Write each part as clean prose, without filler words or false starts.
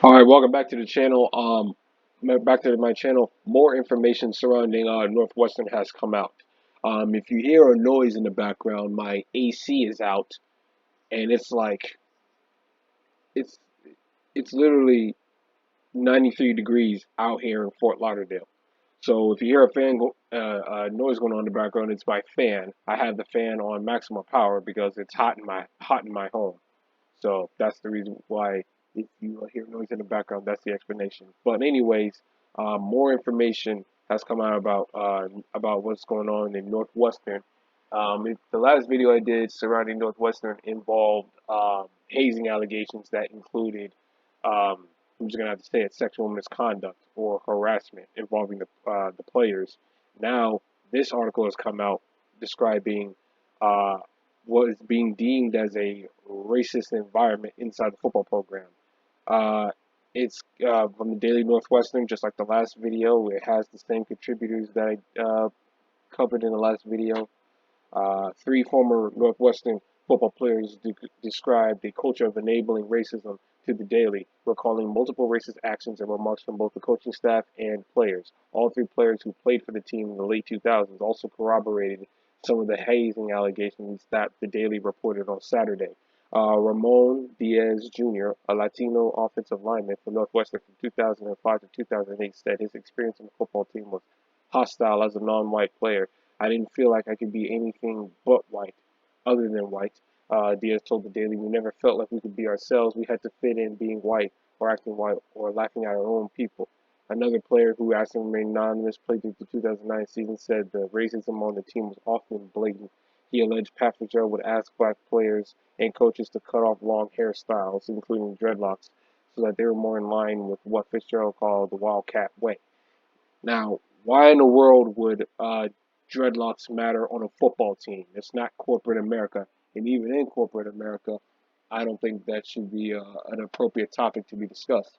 All right, welcome back to the channel. Back to my channel. More information surrounding Northwestern has come out. If you hear a noise in the background, my AC is out, and it's it's literally 93 degrees out here in Fort Lauderdale. So if you hear a noise going on in the background, it's my fan. I have the fan on maximum power because it's hot in my home. So that's the reason why if you hear noise in the background, that's the explanation. But anyways, more information has come out about what's going on in Northwestern. The last video I did surrounding Northwestern involved hazing allegations that included, I'm just gonna have to say it, sexual misconduct or harassment involving the players. Now this article has come out describing uh, what is being deemed as a racist environment inside the football program. Uh, it's from the Daily Northwestern, just like the last video. It has the same contributors that I covered in the last video. Three former Northwestern football players described a culture of enabling racism to the Daily, recalling multiple racist actions and remarks from both the coaching staff and players. All three players who played for the team in the late 2000s also corroborated some of the hazing allegations that the Daily reported on Saturday. Ramon Diaz Jr., a Latino offensive lineman for Northwestern from 2005 to 2008, said his experience on the football team was hostile as a non-white player. I didn't feel like I could be anything but white, other than white. Diaz told the Daily, we never felt like we could be ourselves. We had to fit in being white or acting white or laughing at our own people. Another player who asked him to remain anonymous played through the 2009 season said the racism on the team was often blatant. He alleged Pat Fitzgerald would ask black players and coaches to cut off long hairstyles, including dreadlocks, so that they were more in line with what Fitzgerald called the Wildcat way. Now, why in the world would dreadlocks matter on a football team? It's not corporate America, and even in corporate America, I don't think that should be an appropriate topic to be discussed.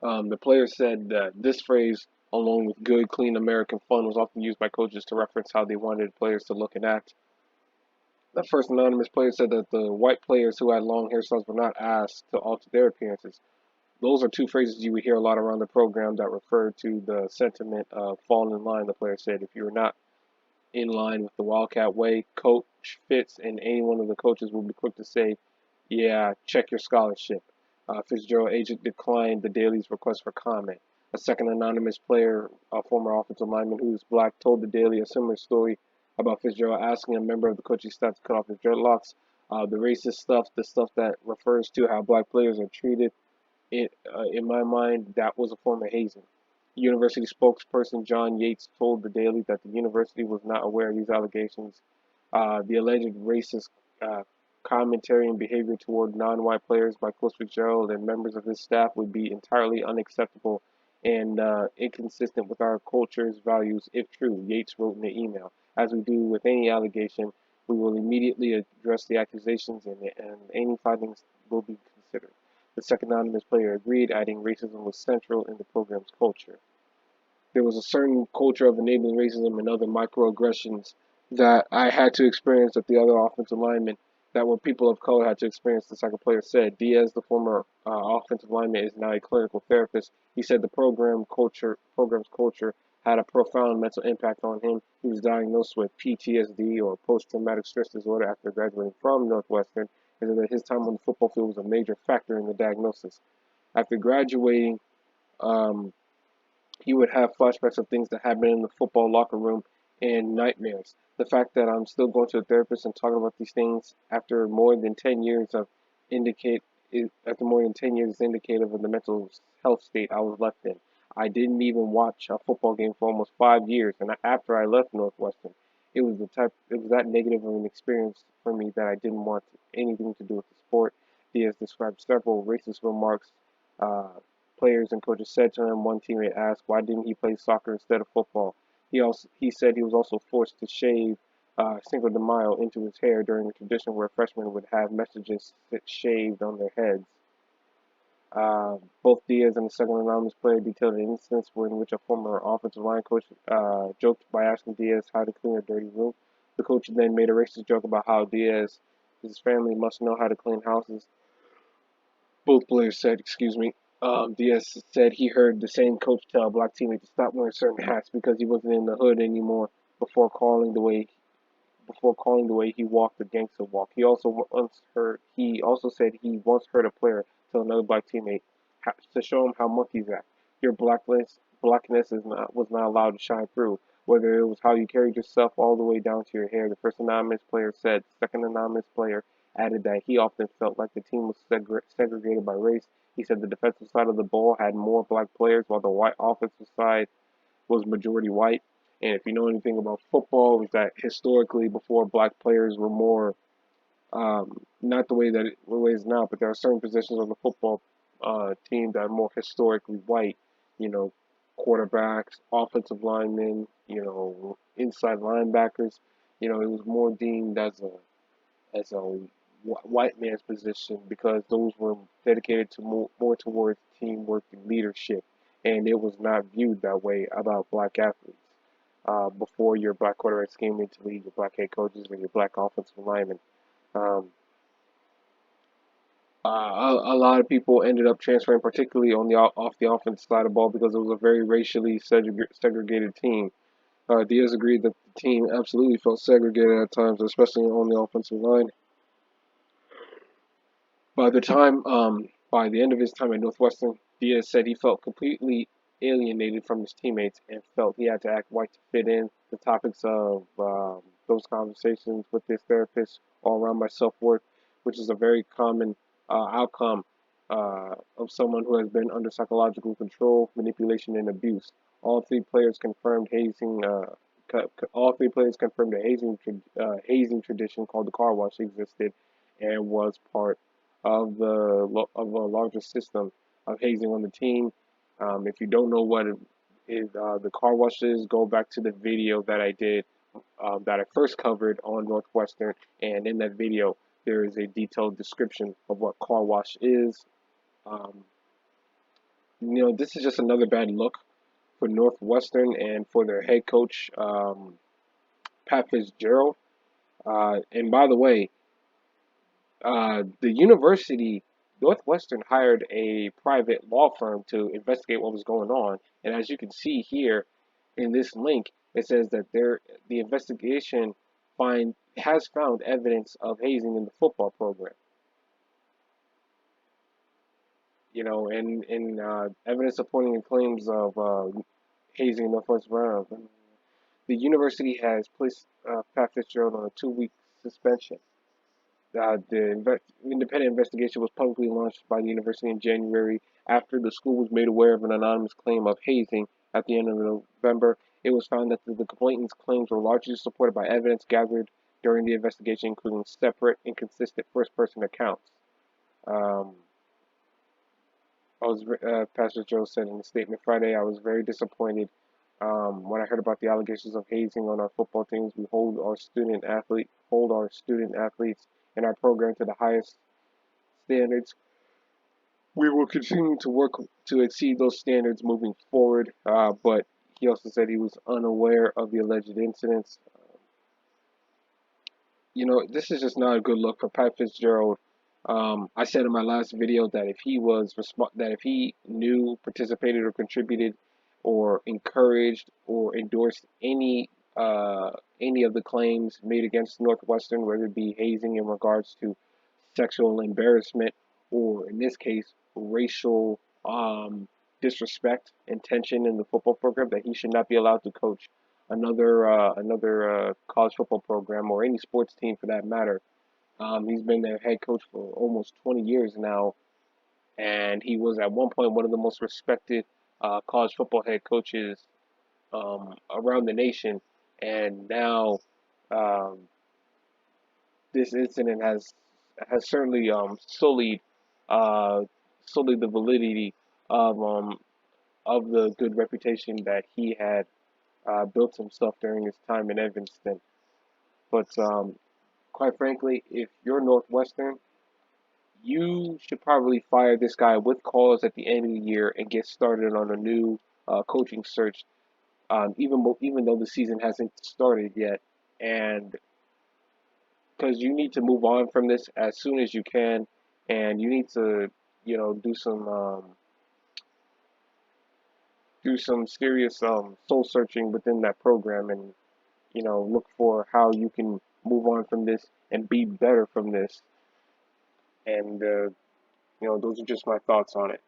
The player said that this phrase, along with good, clean American fun, was often used by coaches to reference how they wanted players to look and act. The first anonymous player said that the white players who had long hairstyles were not asked to alter their appearances. Those are two phrases you would hear a lot around the program that refer to the sentiment of fall in line, the player said. If you're not in line with the Wildcat way, Coach Fitz and any one of the coaches will be quick to say, yeah, check your scholarship. Fitzgerald agent declined the Daily's request for comment. A second anonymous player, a former offensive lineman who is black, told the Daily a similar story about Fitzgerald asking a member of the coaching staff to cut off his dreadlocks. The racist stuff, the stuff that refers to how black players are treated, in my mind, that was a form of hazing. University spokesperson John Yates told the Daily that the university was not aware of these allegations. The alleged racist uh, commentary and behavior toward non-white players by Coach Fitzgerald and members of his staff would be entirely unacceptable and inconsistent with our culture's values if true, Yates wrote in the email. As we do with any allegation, we will immediately address the accusations and any findings will be considered. The second anonymous player agreed, adding racism was central in the program's culture. There was a certain culture of enabling racism and other microaggressions that I had to experience at the other offensive linemen that were people of color had to experience, the second player said. Diaz, the former offensive lineman, is now a clinical therapist. He said the program's culture had a profound mental impact on him. He was diagnosed with PTSD or post-traumatic stress disorder after graduating from Northwestern, and that his time on the football field was a major factor in the diagnosis. After graduating, um, he would have flashbacks of things that happened in the football locker room and nightmares. The fact that I'm still going to a therapist and talking about these things after more than 10 years of indicate after more than 10 years is indicative of the mental health state I was left in. I didn't even watch a football game for almost 5 years, and after I left Northwestern, it was that negative of an experience for me that I didn't want anything to do with the sport. Diaz described several racist remarks uh, players and coaches said to him. One teammate asked, "Why didn't he play soccer instead of football?" He said he was also forced to shave Cinco de Mayo into his hair during a tradition where freshmen would have messages shaved on their heads. Both Diaz and the second anonymous player detailed an instance in which a former offensive line coach joked by asking Diaz how to clean a dirty room. The coach then made a racist joke about how Diaz, his family must know how to clean houses. Both players said, excuse me. Diaz said he heard the same coach tell a black teammate to stop wearing certain hats because he wasn't in the hood anymore before calling the way he walked the gangster walk. He also said he once heard a player tell another black teammate to show him how monkeys act. Your blackness was not allowed to shine through. Whether it was how you carried yourself all the way down to your hair, the first anonymous player said. The second anonymous player added that he often felt like the team was segregated by race. He said the defensive side of the ball had more black players, while the white offensive side was majority white. And if you know anything about football, is that historically before black players were more not the way it is now, but there are certain positions on the football team that are more historically white. You know, quarterbacks, offensive linemen, inside linebackers. It was more deemed as a white man's position because those were dedicated to more towards teamwork and leadership, and it was not viewed that way about black athletes. Before your black quarterbacks came into the league, your black head coaches, and your black offensive linemen. Um, a lot of people ended up transferring, particularly on the off the offensive side of the ball, because it was a very racially segregated team. Diaz agreed that the team absolutely felt segregated at times, especially on the offensive line. By the end of his time at Northwestern, Diaz said he felt completely alienated from his teammates and felt he had to act white to fit in. The topics of those conversations with his therapist all around my self-worth, which is a very common outcome of someone who has been under psychological control, manipulation, and abuse. All three players confirmed hazing. All three players confirmed a hazing tradition called the car wash existed and was part of a larger system of hazing on the team. If you don't know what it is, the car wash is, go back to the video that I did that I first covered on Northwestern, and in that video there is a detailed description of what car wash is. Um, this is just another bad look for Northwestern and for their head coach Pat Fitzgerald. And by the way, the university, Northwestern, hired a private law firm to investigate what was going on. And as you can see here in this link, it says that the investigation has found evidence of hazing in the football program. And evidence supporting the claims of hazing in Northwestern. The university has placed Pat Fitzgerald on a 2-week suspension. The independent investigation was publicly launched by the university in January after the school was made aware of an anonymous claim of hazing at the end of November. It was found that the complainant's claims were largely supported by evidence gathered during the investigation, including separate, inconsistent first-person accounts. Um, Pastor Joe said in a statement Friday, I was very disappointed when I heard about the allegations of hazing on our football teams. We hold our student athletes in our program to the highest standards. We will continue to work to exceed those standards moving forward. But he also said he was unaware of the alleged incidents. This is just not a good look for Pat Fitzgerald. I said in my last video that if he knew, participated, or contributed, or encouraged, or endorsed any of the claims made against Northwestern, whether it be hazing in regards to sexual embarrassment, or in this case, racial disrespect and tension in the football program, that he should not be allowed to coach another college football program or any sports team for that matter. He's been their head coach for almost 20 years now, and he was at one point one of the most respected college football head coaches around the nation. And now um, this incident has certainly uh, sullied the validity of the good reputation that he had built himself during his time in Evanston. But quite frankly, if you're Northwestern, you should probably fire this guy with cause at the end of the year and get started on a new coaching search. Even though the season hasn't started yet, and because you need to move on from this as soon as you can, and you need to do some serious soul searching within that program, and look for how you can move on from this and be better from this. And those are just my thoughts on it.